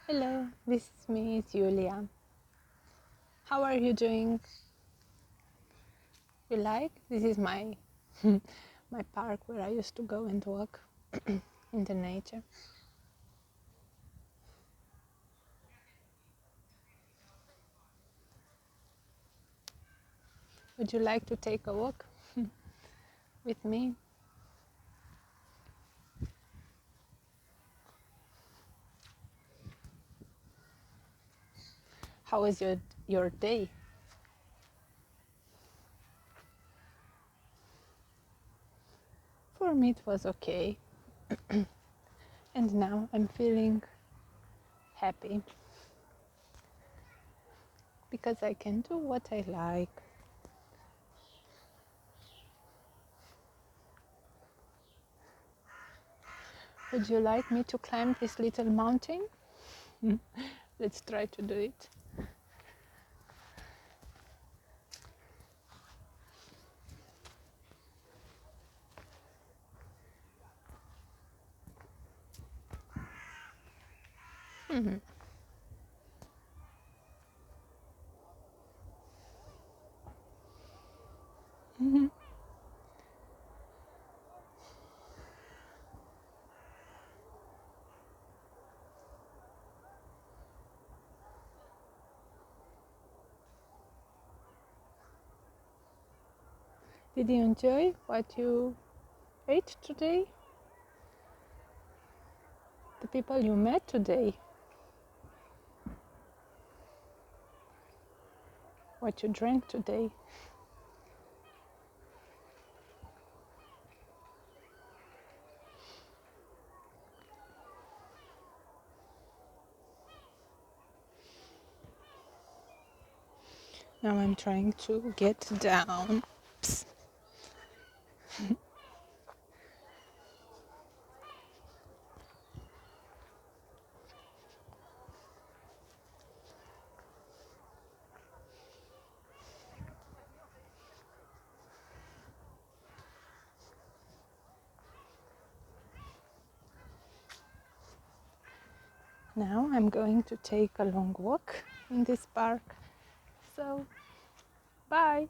Hello, this is me, Julia. How are you doing? You like? This is my my park where I used to go and walk in the nature. Would you like to take a walk with me? How was your day? For me it was okay. And now I'm feeling happy because I can do what I like. Would you like me to climb this little mountain? Let's try to do it. Mhm. Mhm. Did you enjoy what you ate today? The people you met today? What you drank today? Now I'm trying to get down. Psst. Now I'm going to take a long walk in this park. So, bye.